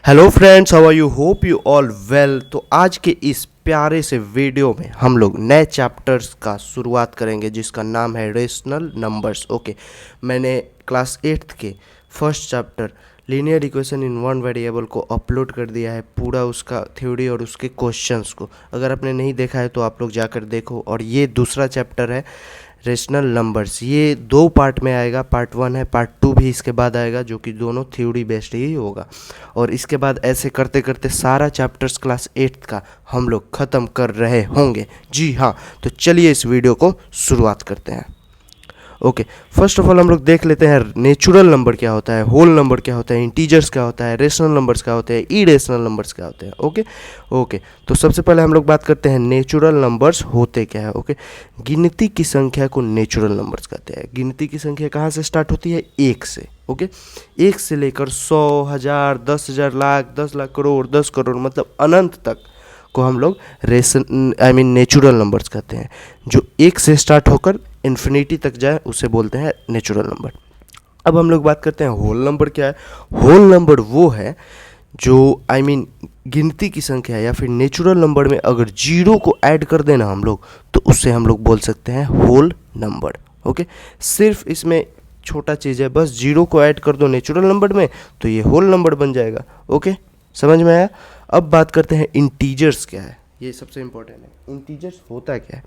Hello friends, how are you? Hope you all well. तो आज के इस प्यारे से वीडियो में हम लोग नए चैप्टर्स का शुरुआत करेंगे जिसका नाम है रेशनल नंबर्स। ओके, मैंने क्लास 8th के first chapter linear equation in one variable को अपलोड कर दिया है, पूरा उसका थ्योरी और उसके क्वेश्चंस को। अगर आपने नहीं देखा है तो आप लोग जाकर देखो। और ये दूसरा चैप्टर है रेशनल नंबर्स। ये दो पार्ट में आएगा, पार्ट 1 है, पार्ट 2 भी इसके बाद आएगा, जो कि दोनों थ्योरी बेस्ड ही होगा। और इसके बाद ऐसे करते करते सारा चैप्टर्स क्लास 8th का हम लोग ख़त्म कर रहे होंगे। जी हाँ, तो चलिए इस वीडियो को शुरुआत करते हैं। ओके, फर्स्ट ऑफ ऑल हम लोग देख लेते हैं नेचुरल नंबर क्या होता है, होल नंबर क्या होता है, इंटीजर्स क्या होता है, रेशनल नंबर्स क्या होते हैं, इरेशनल नंबर्स क्या होते हैं। ओके, तो सबसे पहले हम लोग बात करते हैं नेचुरल नंबर्स होते क्या है। ओके, गिनती की संख्या को नेचुरल नंबर्स कहते हैं। गिनती की संख्या कहाँ से स्टार्ट होती है? एक से। ओके, एक से लेकर 100, 1000, 10,000, लाख, 10 लाख, करोड़, 10 करोड़, मतलब अनंत तक को हम लोग नेचुरल नंबर्स कहते हैं। जो एक से स्टार्ट होकर इन्फिनिटी तक जाए उसे बोलते हैं नेचुरल नंबर। अब हम लोग बात करते हैं होल नंबर क्या है। होल नंबर वो है जो गिनती की संख्या है या फिर नेचुरल नंबर में अगर जीरो को ऐड कर देना हम लोग, तो उससे हम लोग बोल सकते हैं होल नंबर। ओके, सिर्फ इसमें छोटा चीज़ है, बस जीरो को ऐड कर दो नेचुरल नंबर में तो ये होल नंबर बन जाएगा। ओके, समझ में आया? अब बात करते हैं इंटीजर्स क्या है। ये सबसे इंपॉर्टेंट है। इंटीजर्स होता क्या है?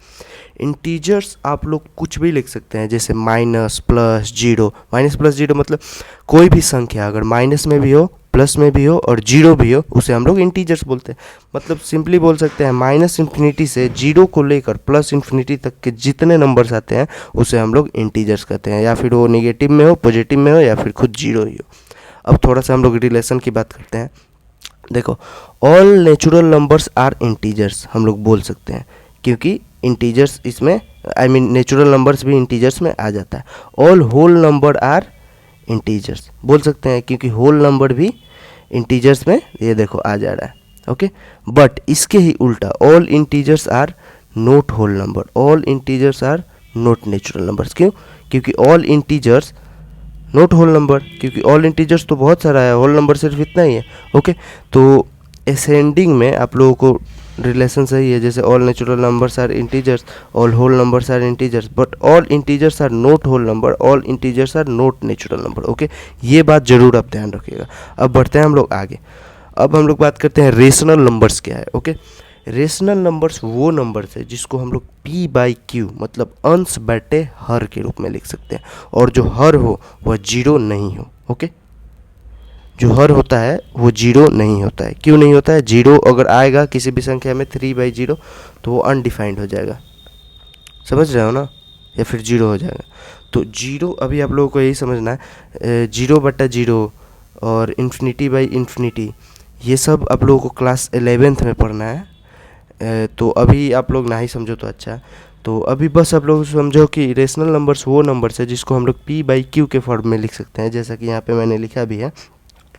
इंटीजर्स आप लोग कुछ भी लिख सकते हैं, जैसे minus, plus, zero. Minus plus zero मतलब कोई भी संख्या अगर माइनस में भी हो, प्लस में भी हो और जीरो भी हो, उसे हम लोग इंटीजर्स बोलते हैं। मतलब सिंपली बोल सकते हैं माइनस इन्फिनिटी से जीरो को लेकर प्लस इन्फिनिटी तक के जितने नंबर्स आते हैं उसे हम लोग इंटीजर्स कहते हैं, या फिर वो निगेटिव में हो, पॉजिटिव में हो, या फिर खुद जीरो ही हो। अब थोड़ा सा हम लोग रिलेशन की बात करते हैं। देखो, all natural numbers are integers हम लोग बोल सकते हैं, क्योंकि इंटीजर्स इसमें नेचुरल नंबर्स भी इंटीजर्स में आ जाता है। All whole number are integers बोल सकते हैं, क्योंकि होल नंबर भी इंटीजर्स में ये देखो आ जा रहा है। ओके, बट इसके ही उल्टा all integers are not whole number, all integers are not natural numbers. क्यों? क्योंकि all integers not whole number, क्योंकि ऑल इंटीजर्स तो बहुत सारा है, होल नंबर सिर्फ इतना ही है। ओके, तो असेंडिंग में आप लोगों को रिलेशन सही है, जैसे all natural numbers are integers, all whole numbers are integers, but all integers are not whole number, all integers are not natural number. Okay, ये बात जरूर आप ध्यान रखिएगा। अब बढ़ते हैं हम लोग आगे। अब हम लोग बात करते हैं रेशनल नंबर्स क्या है। ओके, रेशनल नंबर्स वो नंबर्स है जिसको हम लोग पी बाई क्यू मतलब अंश बटे हर के रूप में लिख सकते हैं, और जो हर हो वह जीरो नहीं हो। ओके, जो हर होता है वो जीरो नहीं होता है। क्यों नहीं होता है? जीरो अगर आएगा किसी भी संख्या में 3/0 तो वो अनडिफाइंड हो जाएगा, समझ रहे हो ना, या फिर जीरो हो जाएगा। तो जीरो अभी आप लोगों को यही समझना है, 0/0 और इन्फिनिटी बाई इन्फिनिटी, ये सब आप लोगों को क्लास 11th में पढ़ना है। तो अभी आप लोग ना ही समझो तो अच्छा। तो अभी बस आप लोग समझो कि रेशनल नंबर्स वो नंबर्स है जिसको हम लोग पी बाई क्यू के फॉर्म में लिख सकते हैं, जैसा कि यहाँ पे मैंने लिखा भी है।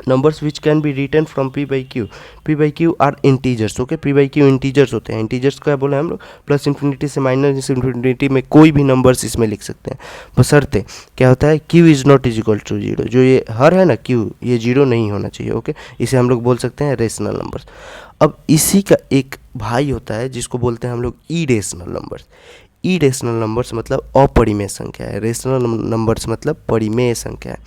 Numbers which can be written from P by Q. P by Q are integers. Okay, P by Q integers होते हैं। इंटीजर्स क्या बोले हम लोग? प्लस इन्फिनिटी से माइनस इन्फिनिटी में कोई भी नंबर्स इसमें लिख सकते हैं, बशर्ते क्या होता है, Q is not is equal to zero. जो ये हर है ना क्यू, ये जीरो नहीं होना चाहिए। ओके, इसे हम लोग बोल सकते हैं रेशनल नंबर्स। अब इसी का एक भाई होता है जिसको बोलते हैं हम लोग इरेशनल नंबर्स। इरेशनल नंबर्स मतलब अपरिमेय संख्या है, रेशनल नंबर्स मतलब परिमेय संख्या है।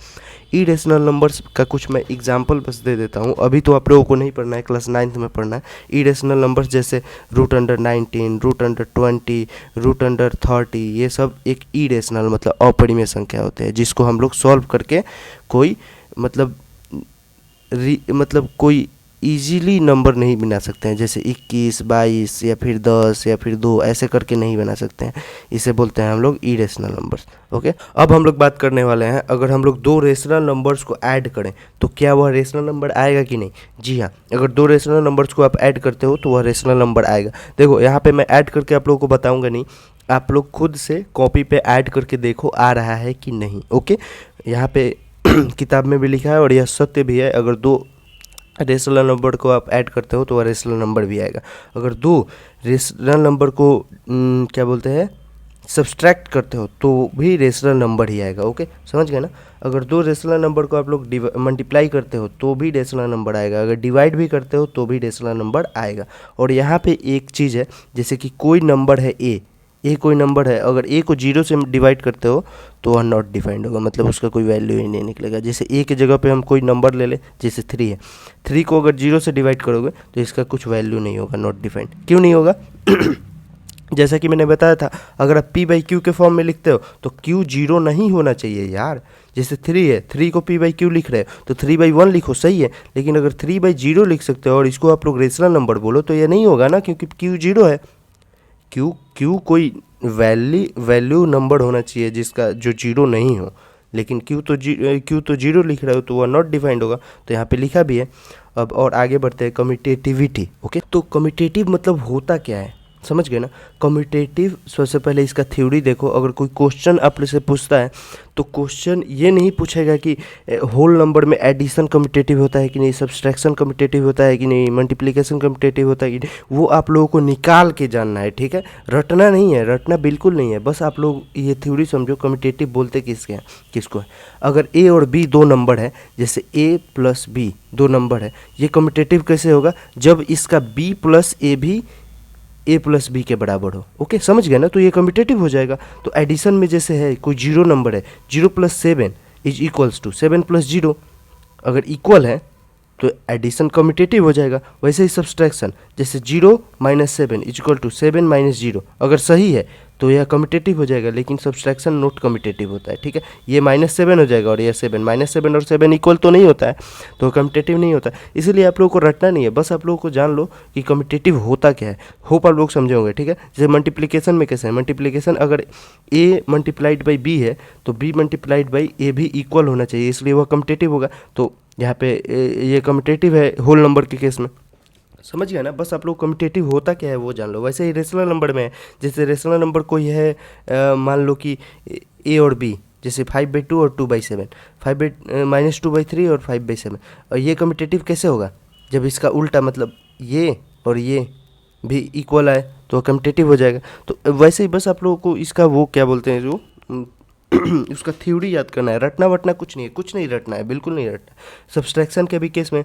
इरेशनल नंबर्स का कुछ मैं एग्जांपल बस दे देता हूँ, अभी तो आप लोगों को नहीं पढ़ना है, क्लास 9th में पढ़ना है। इरेशनल नंबर्स जैसे √19, √20, √30, ये सब एक इरेशनल मतलब अपरिमेय संख्या होते हैं, जिसको हम लोग सॉल्व करके कोई मतलब कोई इजीली नंबर नहीं बना सकते हैं, जैसे 21, 22 या फिर 10 या फिर 2 ऐसे करके नहीं बना सकते हैं। इसे बोलते हैं हम लोग इरेशनल नंबर्स। ओके, अब हम लोग बात करने वाले हैं, अगर हम लोग दो रेशनल नंबर्स को ऐड करें तो क्या वह रेशनल नंबर आएगा कि नहीं? जी हाँ, अगर दो रेशनल नंबर्स को आप ऐड करते हो तो वह रेशनल नंबर आएगा। देखो, यहाँ पे मैं ऐड करके आप लोगों को बताऊँगा नहीं, आप लोग खुद से कॉपी पे ऐड करके देखो आ रहा है कि नहीं। ओके, यहाँ पे किताब में भी लिखा है और यह सत्य भी है, अगर दो रेशनल नंबर को आप ऐड करते हो तो वह रेशनल नंबर भी आएगा। अगर दो रेशनल नंबर को क्या बोलते हैं, सब्सट्रैक्ट करते हो तो भी रेशनल नंबर ही आएगा। ओके, समझ गए ना। अगर दो रेशनल नंबर को आप लोग मल्टीप्लाई करते हो तो भी रेशनल नंबर आएगा, अगर डिवाइड भी करते हो तो भी रेशनल नंबर आएगा। और यहाँ पे एक चीज़ है, जैसे कि कोई नंबर है ए कोई नंबर है, अगर ए को जीरो से डिवाइड करते हो तो वह नॉट डिफाइंड होगा, मतलब उसका कोई वैल्यू ही नहीं निकलेगा। जैसे ए की जगह पे हम कोई नंबर ले लें, जैसे 3 है, 3 को अगर जीरो से डिवाइड करोगे तो इसका कुछ वैल्यू नहीं होगा, नॉट डिफाइंड। क्यों नहीं होगा? जैसा कि मैंने बताया था, अगर आप p बाई क्यू के फॉर्म में लिखते हो तो q जीरो नहीं होना चाहिए यार। जैसे 3 है, 3 को p बाई क्यू लिख रहे हो तो 3/1 लिखो, सही है, लेकिन अगर 3/0 लिख सकते हो और इसको आप लोग रेशनल नंबर बोलो तो ये नहीं होगा ना, क्योंकि q जीरो है। q कोई वैल्यू नंबर होना चाहिए जिसका जो जीरो नहीं हो, लेकिन q तो जीरो लिख रहे हो तो वह नॉट डिफाइंड होगा, तो यहाँ पे लिखा भी है। अब और आगे बढ़ते हैं, कम्यूटेटिविटी। ओके, तो कम्यूटेटिव मतलब होता क्या है, समझ गए ना। कम्यूटेटिव, सबसे पहले इसका थ्योरी देखो। अगर कोई क्वेश्चन आप से पूछता है तो क्वेश्चन ये नहीं पूछेगा कि होल नंबर में एडिशन कम्यूटेटिव होता है कि नहीं, सब्सट्रैक्शन कम्यूटेटिव होता है कि नहीं, मल्टीप्लिकेशन कम्यूटेटिव होता है कि नहीं, वो आप लोगों को निकाल के जानना है, ठीक है। रटना नहीं है, रटना बिल्कुल नहीं है, बस आप लोग ये थ्योरी समझो। कम्यूटेटिव बोलते किसको है? अगर ए और बी दो नंबर है, जैसे ए प्लस बी दो नंबर है, ये कम्यूटेटिव कैसे होगा? जब इसका बी प्लस ए भी ए प्लस बी के बराबर हो। ओके, समझ गए ना, तो ये कम्यूटेटिव हो जाएगा। तो एडिशन में जैसे है, कोई जीरो नंबर है, 0+7 इज इक्वल्स टू 7+0, अगर इक्वल है तो एडिशन कम्यूटेटिव हो जाएगा। वैसे ही सब्सट्रैक्शन, जैसे 0-7 इज इक्वल टू 7-0, अगर सही है तो यह कम्यूटेटिव हो जाएगा, लेकिन सब्सट्रैक्शन नॉट कम्यूटेटिव होता है, ठीक है। ये -7 हो जाएगा और ये 7, -7 और 7 इक्वल तो नहीं होता है, तो कम्यूटेटिव नहीं होता है। इसीलिए आप लोगों को रटना नहीं है, बस आप लोगों को जान लो कि कम्यूटेटिव होता क्या है। होप आप लोग समझे होंगे, ठीक है। जैसे मल्टीप्लिकेशन में कैसे है, मल्टीप्लिकेशन अगर ए मल्टीप्लाइड बाई बी है तो बी मल्टीप्लाइड बाई ए भी इक्वल होना चाहिए, इसलिए वह कम्यूटेटिव होगा। तो यहाँ पे ये कम्यूटेटिव है होल नंबर के केस में, समझ गया ना। बस आप लोग कम्यूटेटिव होता क्या है वो जान लो। वैसे ही रेशनल नंबर में है, जैसे रेशनल नंबर कोई है, मान लो कि ए और बी, जैसे 5/2 और 2/7, 5-2/3 और 5/7, और ये कम्यूटेटिव कैसे होगा? जब इसका उल्टा, मतलब ये और ये भी इक्वल आए तो कम्यूटेटिव हो जाएगा। तो वैसे ही बस आप लोगों को इसका वो क्या बोलते हैं जो उसका थ्योरी याद करना है, रटना वटना कुछ नहीं है, कुछ नहीं रटना है, बिल्कुल नहीं रटना। सब्सट्रैक्शन के भी केस में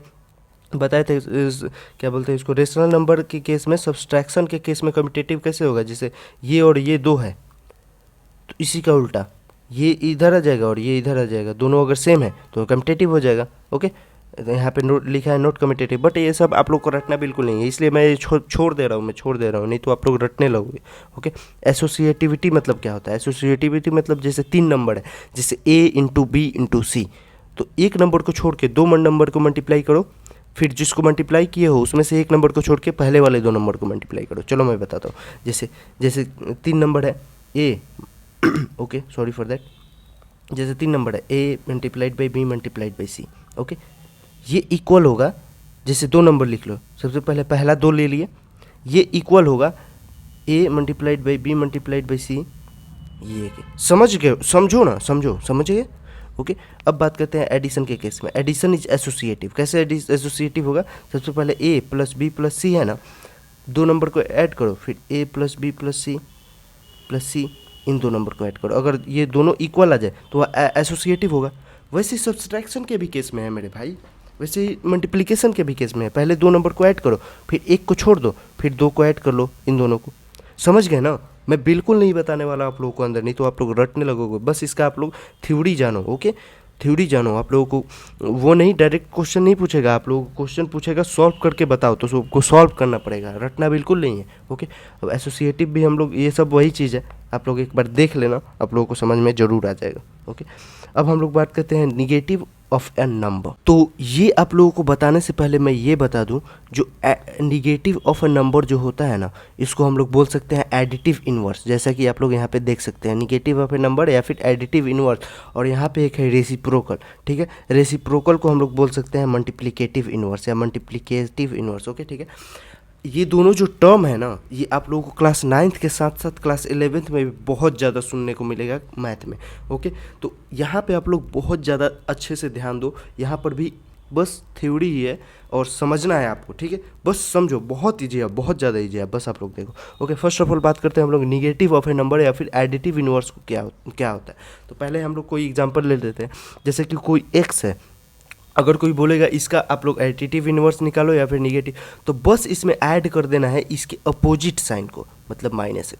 बताए थे, क्या बोलते हैं इसको, रेशनल नंबर के केस में, सब्सट्रैक्शन के केस में कम्यूटेटिव कैसे होगा? जैसे ये और ये दो है तो इसी का उल्टा ये इधर आ जाएगा और ये इधर आ जाएगा, दोनों अगर सेम है तो कम्यूटेटिव हो जाएगा। ओके, तो यहाँ पे नोट लिखा है नोट कम्यूटेटिव, बट ये सब आप लोग को रटना बिल्कुल नहीं है, इसलिए मैं छोड़ दे रहा हूँ, नहीं तो आप लोग रटने लगोगे। ओके, एसोसिएटिविटी मतलब क्या होता है? एसोसिएटिविटी मतलब जैसे 3 नंबर है, जैसे ए इंटू बी इंटू सी, तो एक नंबर को छोड़ के दो नंबर को मल्टीप्लाई करो, फिर जिसको मल्टीप्लाई किए हो उसमें से एक नंबर को छोड़ के पहले वाले दो नंबर को मल्टीप्लाई करो। चलो मैं बताता हूँ। जैसे जैसे 3 नंबर है A okay, sorry for that. जैसे 3 नंबर है A multiplied by B multiplied by C, okay, ये इक्वल होगा, जैसे 2 नंबर लिख लो, सबसे पहले पहला 2 ले लिए, ये इक्वल होगा A multiplied by B multiplied by C, ये समझ गए? समझो ना, समझ गए। ओके, अब बात करते हैं एडिशन के केस में। Addition is associative. कैसे एसोसिएटिव होगा? सबसे पहले A plus B plus C है ना, 2 नंबर को ऐड करो, फिर A plus B plus C, इन 2 नंबर को ऐड करो, अगर ये दोनों इक्वल आ जाए तो वह एसोसिएटिव होगा। वैसे सब्सट्रैक्शन के भी केस में है मेरे भाई, वैसे ही मल्टीप्लिकेशन के भी केस में है। पहले 2 नंबर को ऐड करो, फिर एक को छोड़ दो, फिर 2 को ऐड कर लो, इन दोनों को। समझ गए ना? मैं बिल्कुल नहीं बताने वाला आप लोगों को अंदर, नहीं तो आप लोग रटने लगोगे। बस इसका आप लोग थ्योरी जानो। ओके, थ्योरी जानो। आप लोगों को वो नहीं, डायरेक्ट क्वेश्चन नहीं पूछेगा, आप लोगों को क्वेश्चन पूछेगा सॉल्व करके बताओ, तो सबको सॉल्व करना पड़ेगा, रटना बिल्कुल नहीं है। ओके, अब एसोसिएटिव भी हम लोग, ये सब वही चीज़ है, आप लोग एक बार देख लेना, आप लोगों को समझ में ज़रूर आ जाएगा। ओके, अब हम लोग बात करते हैं निगेटिव ऑफ ए नंबर। तो ये आप लोगों को बताने से पहले मैं ये बता दूं, जो निगेटिव ऑफ ए नंबर जो होता है ना, इसको हम लोग बोल सकते हैं एडिटिव इनवर्स। जैसा कि आप लोग यहाँ पे देख सकते हैं, निगेटिव ऑफ ए नंबर या फिर एडिटिव इनवर्स, और यहाँ पे एक है रेसिप्रोकल। ठीक है, रेसिप्रोकल को हम लोग बोल सकते हैं मल्टीप्लिकेटिव इनवर्स या मल्टीप्लिकेटिव इनवर्स। ओके, ठीक है। ये दोनों जो टर्म है ना, ये आप लोगों को क्लास 9th के साथ साथ क्लास 11th में भी बहुत ज़्यादा सुनने को मिलेगा मैथ में। ओके, तो यहाँ पे आप लोग बहुत ज़्यादा अच्छे से ध्यान दो। यहाँ पर भी बस थ्योरी ही है और समझना है आपको, ठीक है। बस समझो, बहुत ईजी है, बहुत ज़्यादा ईजी है, बस आप लोग देखो। ओके, फर्स्ट ऑफ ऑल बात करते हैं हम लोग निगेटिव ऑफ ए नंबर या फिर एडिटिव इनवर्स को क्या होता है। तो पहले हम लोग कोई एग्जांपल ले लेते हैं, जैसे कि कोई एक्स है, अगर कोई बोलेगा इसका आप लोग एडिटिव इनवर्स निकालो या फिर निगेटिव, तो बस इसमें ऐड कर देना है इसके अपोजिट साइन को, मतलब -x।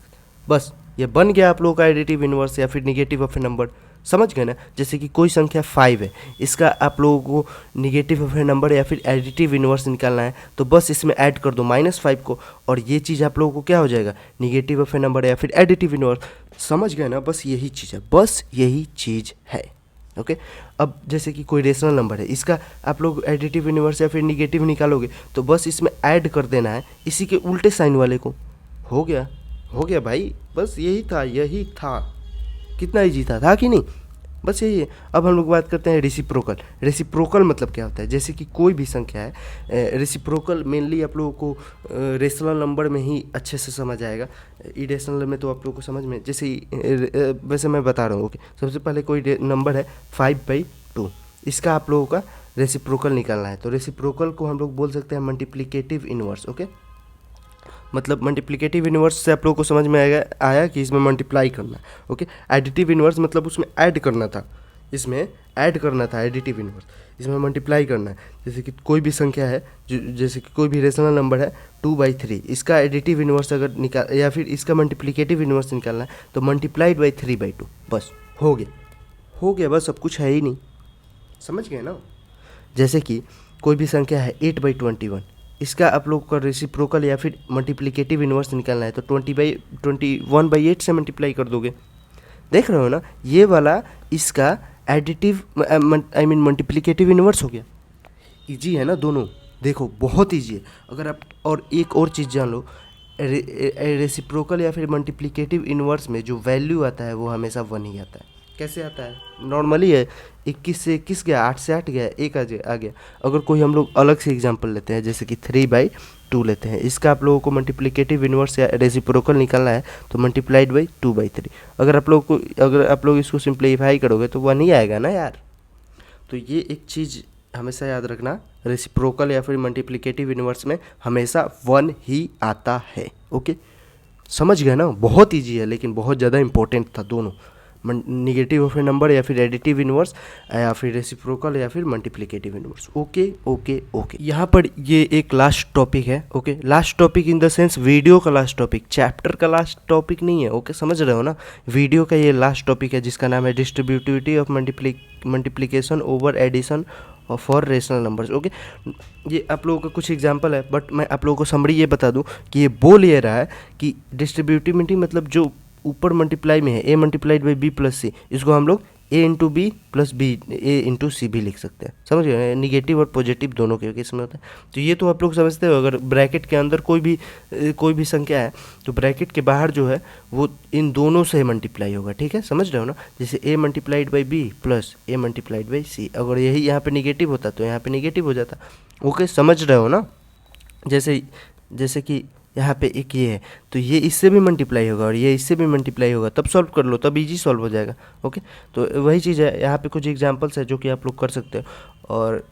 बस ये बन गया आप लोगों का एडिटिव इनवर्स या फिर निगेटिव ऑफ ए नंबर। समझ गए ना। जैसे कि कोई संख्या 5 है, इसका आप लोगों को निगेटिव ऑफ ए नंबर या फिर एडिटिव इनवर्स निकालना है, तो बस इसमें ऐड कर दो -5 को, और ये चीज़ आप लोगों को क्या हो जाएगा, निगेटिव ऑफ ए नंबर या फिर एडिटिव इनवर्स। समझ गए ना, बस यही चीज़ है, बस यही चीज़ है। ओके अब जैसे कि कोई रेशनल नंबर है, इसका आप लोग एडिटिव इनवर्स या फिर निगेटिव निकालोगे, तो बस इसमें ऐड कर देना है इसी के उल्टे साइन वाले को। हो गया भाई, बस यही था। कितना ईजी था कि नहीं, बस यही है। अब हम लोग बात करते हैं रेसिप्रोकल। रेसिप्रोकल मतलब क्या होता है, जैसे कि कोई भी संख्या है, रेसिप्रोकल मेनली आप लोगों को रेशनल नंबर में ही अच्छे से समझ आएगा, इरेशनल में तो आप लोगों को समझ में, जैसे वैसे मैं बता रहा हूँ। ओके, सबसे पहले कोई नंबर है 5/2, इसका आप लोगों का रेसिप्रोकल निकालना है। तो रेसिप्रोकल को हम लोग बोल सकते हैं मल्टीप्लिकेटिव इनवर्स। ओके, मतलब मल्टीप्लिकेटिव इनवर्स से आप लोगों को समझ में आया कि इसमें मल्टीप्लाई करना है। ओके, एडिटिव इनवर्स मतलब उसमें ऐड करना था, इसमें ऐड करना था एडिटिव इनवर्स, इसमें मल्टीप्लाई करना है। जैसे कि कोई भी संख्या है, जैसे कि कोई भी रेशनल नंबर है 2/3, इसका एडिटिव इनवर्स अगर निकाल या फिर इसका मल्टीप्लिकेटिव इनवर्स निकालना है, तो मल्टीप्लाइड बाई 3/2, बस हो गया, बस अब कुछ है ही नहीं। समझ गए ना। जैसे कि कोई भी संख्या है 8/21, इसका आप लोग का रेसिप्रोकल या फिर मल्टीप्लिकेटिव इनवर्स निकालना है, तो 21/8 से मल्टीप्लाई कर दोगे। देख रहे हो ना, ये वाला इसका additive I mean multiplicative inverse हो गया। इजी है ना दोनों, देखो बहुत इजी है। अगर आप और एक और चीज़ जान लो, रेसिप्रोकल या फिर मल्टीप्लिकेटिव इनवर्स में जो वैल्यू आता है वो हमेशा 1 ही आता है। कैसे आता है, नॉर्मली है 21 से 21 गया, 8 से 8 गया, 1 आ गया। अगर कोई हम लोग अलग से एग्जांपल लेते हैं, जैसे कि 3/2 लेते हैं, इसका आप लोगों को मल्टीप्लिकेटिव इनवर्स या रेसिप्रोकल निकालना है, तो मल्टीप्लाइड बाई 2/3। अगर आप लोग इसको सिंप्लीफाई करोगे तो 1 ही आएगा ना यार। तो ये एक चीज़ हमेशा याद रखना, रेसिप्रोकल या फिर मल्टीप्लिकेटिव इनवर्स में हमेशा 1 ही आता है। ओके, समझ गए ना, बहुत ईजी है लेकिन बहुत ज़्यादा इंपॉर्टेंट था दोनों, निगेटिव ऑफ ए नंबर या फिर एडिटिव इनवर्स या फिर रेसिप्रोकल या फिर मल्टीप्लिकेटिव इनवर्स। ओके यहाँ पर ये एक लास्ट टॉपिक है। Okay, last topic in the sense video का लास्ट टॉपिक, चैप्टर का लास्ट टॉपिक नहीं है। ओके, समझ रहे हो ना, वीडियो का ये लास्ट टॉपिक है जिसका नाम है distributivity of multiplication over addition for rational numbers. Okay, ये आप लोगों का कुछ एग्जांपल है, बट मैं आप लोगों को समरी ये बता दूं कि ये बोल ये रहा है कि डिस्ट्रीब्यूटिविटी मतलब जो ऊपर मल्टीप्लाई में है a multiplied by B plus C, इसको हम लोग a into B plus B A into C भी लिख सकते हैं। समझ गए, निगेटिव और पॉजिटिव दोनों के केस में होता है। तो ये तो आप लोग समझते हो। अगर ब्रैकेट के अंदर कोई भी संख्या है, तो ब्रैकेट के बाहर जो है वो इन दोनों से मल्टीप्लाई होगा। ठीक है, समझ रहे हो ना। जैसे a multiplied by B plus a multiplied by C, अगर यही यहाँ पे निगेटिव होता तो यहाँ पे निगेटिव हो जाता। ओके, समझ रहे हो ना। जैसे कि यहाँ पे एक ये है, तो ये इससे भी मल्टीप्लाई होगा और ये इससे भी मल्टीप्लाई होगा, तब सॉल्व कर लो, तब इजी सॉल्व हो जाएगा। ओके, तो वही चीज़ है। यहाँ पे कुछ एग्जांपल्स है जो कि आप लोग कर सकते हो, और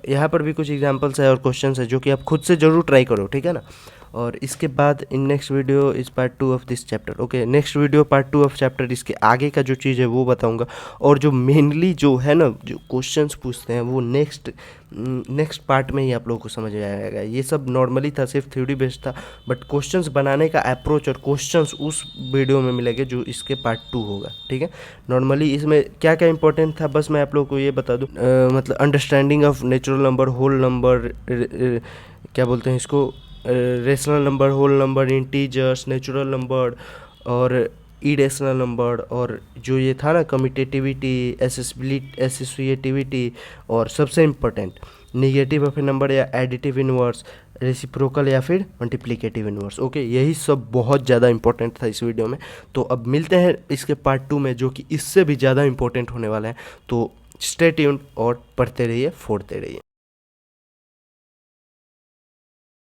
यहाँ पर भी कुछ एग्जांपल्स है और क्वेश्चंस है जो कि आप खुद से ज़रूर ट्राई करो। ठीक है ना। और इसके बाद in next video is part 2 of this chapter. Okay, next video part 2 of chapter, इसके आगे का जो चीज़ है वो बताऊंगा। और जो मेनली जो है ना, जो क्वेश्चंस पूछते हैं वो नेक्स्ट पार्ट में ही आप लोगों को समझ में आएगा। ये सब नॉर्मली था, सिर्फ थ्योरी बेस्ड था, बट क्वेश्चंस बनाने का अप्रोच और क्वेश्चंस उस वीडियो में मिलेंगे जो इसके पार्ट 2 होगा। ठीक है, नॉर्मली इसमें क्या क्या इंपॉर्टेंट था बस मैं आप लोगों को ये बता दूँ, मतलब understanding of natural number, whole number, क्या बोलते हैं इसको, rational number, whole number, integers, natural number और इरेशनल नंबर, और जो ये था ना कम्यूटेटिविटी, एसोसिएटिविटी, और सबसे important negative of a number या एडिटिव इनवर्स, रेसिप्रोकल या फिर मल्टीप्लिकेटिव इनवर्स। ओके, यही सब बहुत ज़्यादा इंपॉर्टेंट था इस वीडियो में। तो अब मिलते हैं इसके पार्ट 2 में, जो कि इससे भी ज़्यादा इंपॉर्टेंट होने वाला है। तो स्टे ट्यून्ड और पढ़ते रहिए, फोड़ते रहिए।